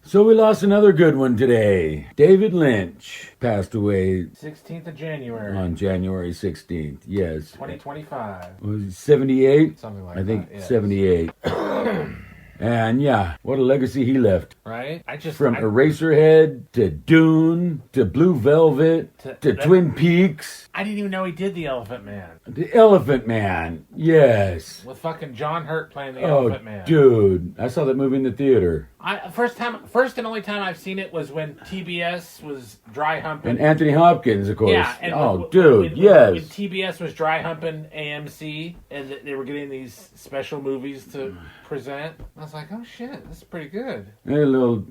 So we lost another good one today. David Lynch passed away 16th of January. on January 16th. Yes. 2025. Was he 78? Something like I think that, yes. 78. And yeah, what a legacy he left. Right? From Eraserhead to Dune to Blue Velvet to Twin Peaks. I didn't even know he did the Elephant Man. The Elephant Man. Yes. With fucking John Hurt playing the Elephant Man. Dude. I saw that movie in the theater. First and only time I've seen it was when TBS was dry humping. And Anthony Hopkins, of course. Yeah. And yes. When TBS was dry humping AMC and they were getting these special movies to present, I was like, oh shit, this is pretty good. A little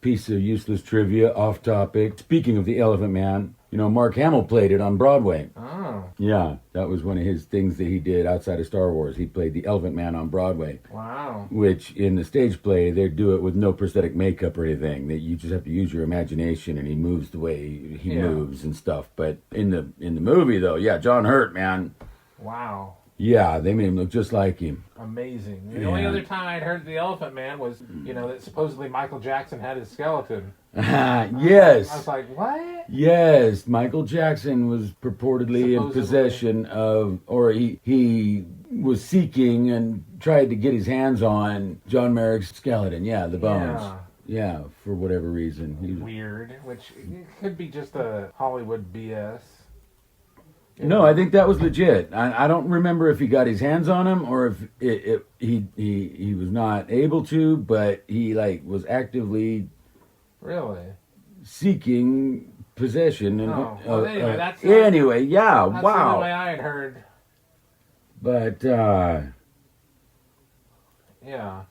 piece of useless trivia off topic. Speaking of the Elephant Man, Mark Hamill played it on Broadway. Oh. Yeah, that was one of his things that he did outside of Star Wars. He played the Elephant Man on Broadway. Wow. Which, in the stage play, they do it with no prosthetic makeup or anything. You just have to use your imagination, and he moves the way he moves and stuff. But in the movie, though, yeah, John Hurt, man. Wow. Yeah, they made him look just like him. Amazing. The only other time I'd heard the Elephant Man was, that supposedly Michael Jackson had his skeleton. Yes. I was like, what? Yes, Michael Jackson was purportedly in possession of, or he was seeking and tried to get his hands on John Merrick's skeleton. Yeah, the bones. Yeah, for whatever reason. Weird, which could be just a Hollywood BS. No, I think that was legit. I don't remember if he got his hands on him or if he was not able to, but he was actively really seeking possession. And anyway, that's anyway, yeah, that's wow. the way I had heard. But yeah,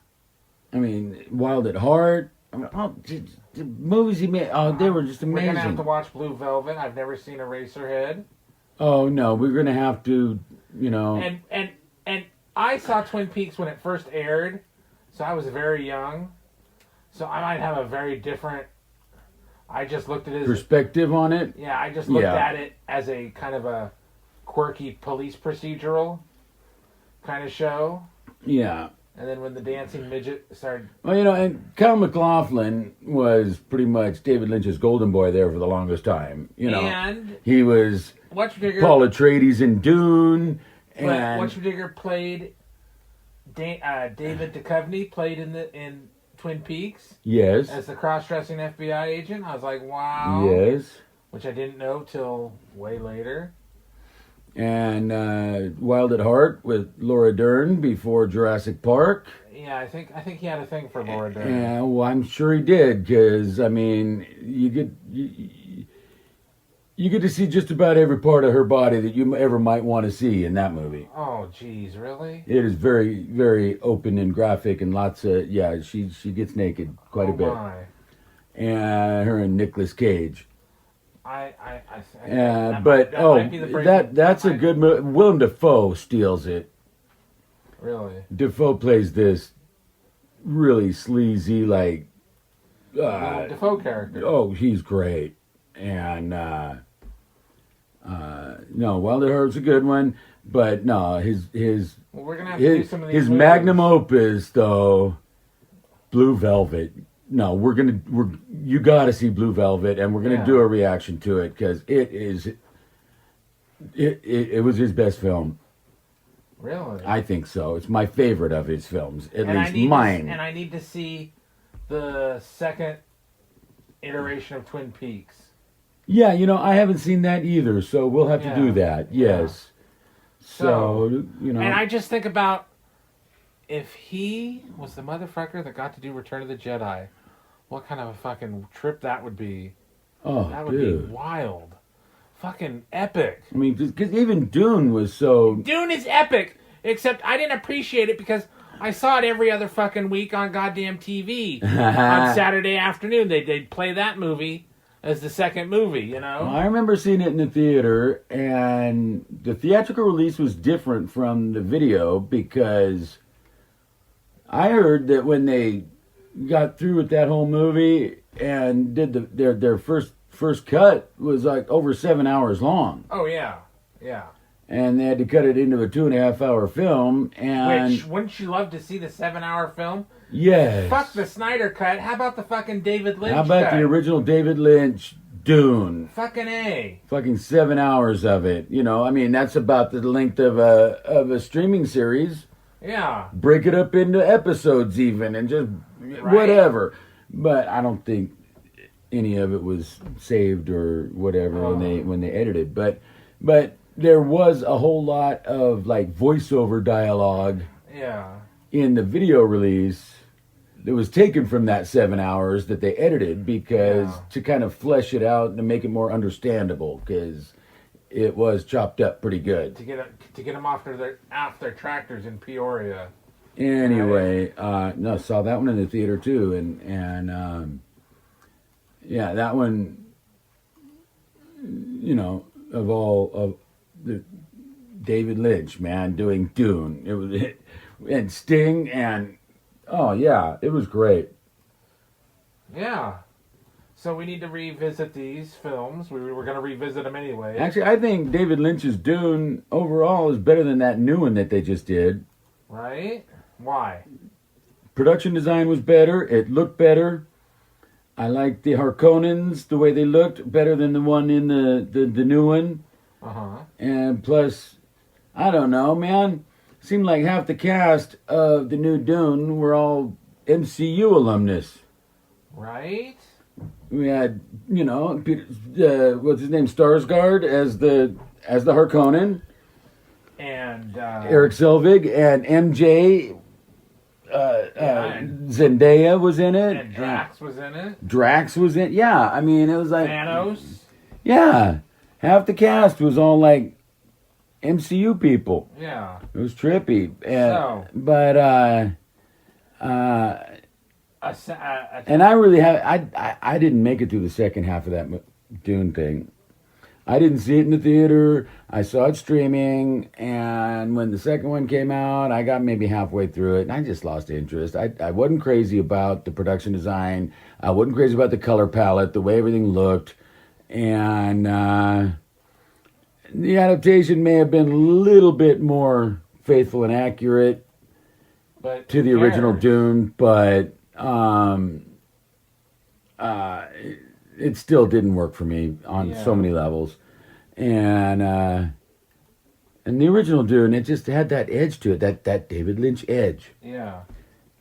I mean, Wild at Heart. I mean, the movies he made. They were just amazing. We're gonna have to watch Blue Velvet. I've never seen Eraserhead. Oh no, we're gonna have to, And I saw Twin Peaks when it first aired, so I was very young, so I might have a very different. I just looked at it as perspective on it. Yeah, I just looked at it as a kind of a quirky police procedural kind of show. Yeah. And then when the dancing midget started... Well, and Kyle MacLachlan was pretty much David Lynch's golden boy there for the longest time. And... He was Paul Atreides in Dune. And Whatchamadigger played... David Duchovny played in Twin Peaks. Yes. As the cross-dressing FBI agent. I was like, wow. Yes. Which I didn't know till way later. And Wild at Heart with Laura Dern before Jurassic Park. Yeah, I think he had a thing for Laura Dern. Yeah, well, I'm sure he did, because I mean, you get to see just about every part of her body that you ever might want to see in that movie. Oh, geez, really? It is very, very open and graphic, and lots of she gets naked quite a bit. My. And her and Nicolas Cage. That's a good movie. Willem Dafoe steals it. Really? Dafoe plays this really sleazy, Dafoe character. Oh, he's great. And no, Wild at Heart's a good one, but no, his we're gonna have to do some of these his movies. magnum opus though, Blue Velvet. No, you got to see Blue Velvet, and we're gonna do a reaction to it because it was his best film. Really? I think so. It's my favorite of his films, at least mine. And I need to see the second iteration of Twin Peaks. Yeah, I haven't seen that either, so we'll have to do that. Yes. So, And I just think about if he was the motherfucker that got to do Return of the Jedi, what kind of a fucking trip that would be. Oh, that would be wild. Fucking epic. I mean, because even Dune was so... Dune is epic, except I didn't appreciate it because I saw it every other fucking week on goddamn TV. On Saturday afternoon, they'd play that movie as the second movie, I remember seeing it in the theater, and the theatrical release was different from the video because I heard that when they got through with that whole movie and did their first cut was like over 7 hours long. Oh yeah, yeah. and they had to cut it into a 2.5-hour film. And Which, wouldn't you love to see the 7-hour film? yes, Fuck the Snyder cut. How about the fucking David Lynch how about cut? the original David Lynch Dune? Fucking A. Fucking 7 hours of it. You know, I mean, that's about the length of a streaming series. Yeah. Break it up into episodes even, and just Right. whatever. But I don't think any of it was saved or whatever when they edited. But there was a whole lot of like voiceover dialogue Yeah. in the video release that was taken from that 7 hours that they edited because to kind of flesh it out and to make it more understandable, because it was chopped up pretty good. To get them off their tractors in Peoria. Anyway, no, saw that one in the theater too, and yeah, that one, you know, of all of the David Lynch, man, doing Dune, it was and Sting, and oh yeah, it was great. Yeah. So we need to revisit these films. We were going to revisit them anyway. Actually, I think David Lynch's Dune overall is better than that new one that they just did. Right? Why? Production design was better. It looked better. I liked the Harkonnens, the way they looked, better than the one in the new one. Uh-huh. And plus, I don't know, man. Seemed like half the cast of the new Dune were all MCU alumnus. Right? We had, you know, Peter, what's his name, Skarsgård as the Harkonnen. And Eric Selvig and MJ. Zendaya was in it. And Drax was in it. Drax was in. Yeah, I mean, it was like Thanos. Yeah, half the cast was all like MCU people. Yeah. It was trippy. So, but and I really I didn't make it through the second half of that Dune thing. I didn't see it in the theater. I saw it streaming, and when the second one came out, I got maybe halfway through it, and I just lost interest. I wasn't crazy about the production design. I wasn't crazy about the color palette, the way everything looked, and the adaptation may have been a little bit more faithful and accurate to the original Dune, but it still didn't work for me on so many levels. And the original Dune, it just had that edge to it, that David Lynch edge. Yeah.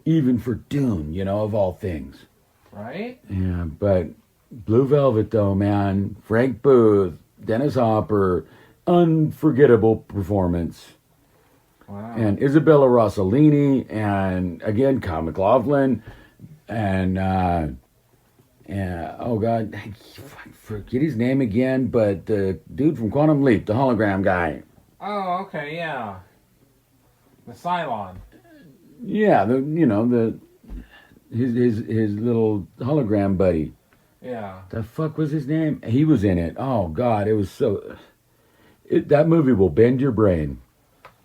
Even for Dune, you know, of all things. Right? Yeah, but Blue Velvet, though, man. Frank Booth, Dennis Hopper, unforgettable performance. Wow. And Isabella Rossellini, and again, Kyle MacLachlan, and oh god, I forget his name again, but the dude from Quantum Leap, the hologram guy. Oh, okay, yeah. The Cylon. Yeah, his little hologram buddy. Yeah. The fuck was his name? He was in it. Oh god, it was so. That movie will bend your brain.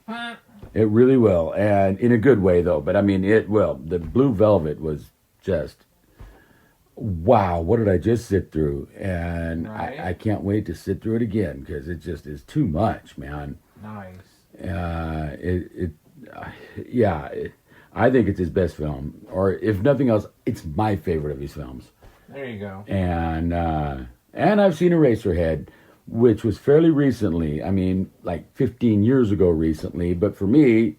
Huh? It really will, and in a good way though. But I mean, it will. The Blue Velvet was just. Wow, what did I just sit through? And right. I can't wait to sit through it again because it just is too much, man. Nice. I think it's his best film, or if nothing else, it's my favorite of his films. There you go. And I've seen Eraserhead, which was fairly recently. I mean, like 15 years ago recently. But for me,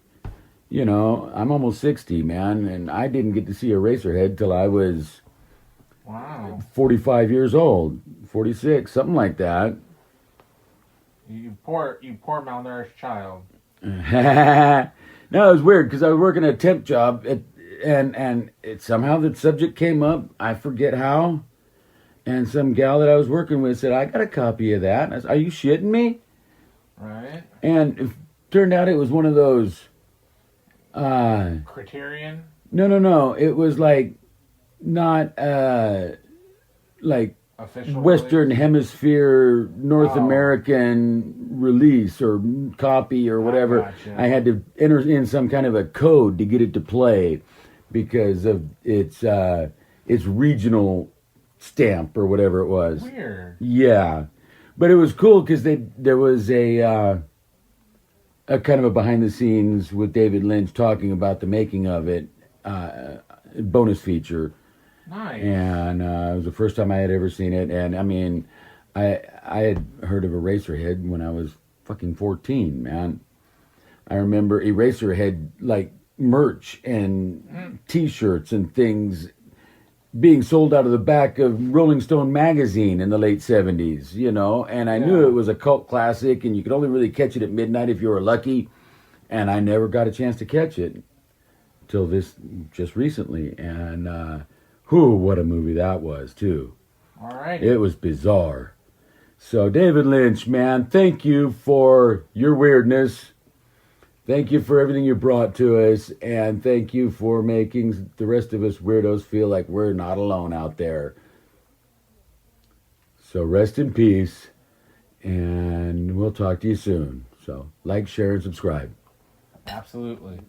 you know, I'm almost 60, man, and I didn't get to see Eraserhead till I was. Wow. 45 years old, 46, something like that. You poor malnourished child. No, it was weird because I was working a temp job and somehow the subject came up. I forget how. And some gal that I was working with said, I got a copy of that. And I said, are you shitting me? Right. And it turned out it was one of those... Criterion? No. It was like... Not like official Western release? Hemisphere North American release or copy or whatever. Gotcha. I had to enter in some kind of a code to get it to play because of its regional stamp or whatever it was. Weird. Yeah, but it was cool because there was a a kind of a behind the scenes with David Lynch talking about the making of it, bonus feature. Nice. And it was the first time I had ever seen it. And I mean, I had heard of Eraserhead when I was fucking 14, man. I remember Eraserhead, like, merch and T-shirts and things being sold out of the back of Rolling Stone magazine in the late 70s, you know, and I knew it was a cult classic, and you could only really catch it at midnight if you were lucky, and I never got a chance to catch it till this just recently, and what a movie that was, too. All right. It was bizarre. So, David Lynch, man, thank you for your weirdness. Thank you for everything you brought to us, and thank you for making the rest of us weirdos feel like we're not alone out there. So rest in peace, and we'll talk to you soon. So like, share, and subscribe. Absolutely.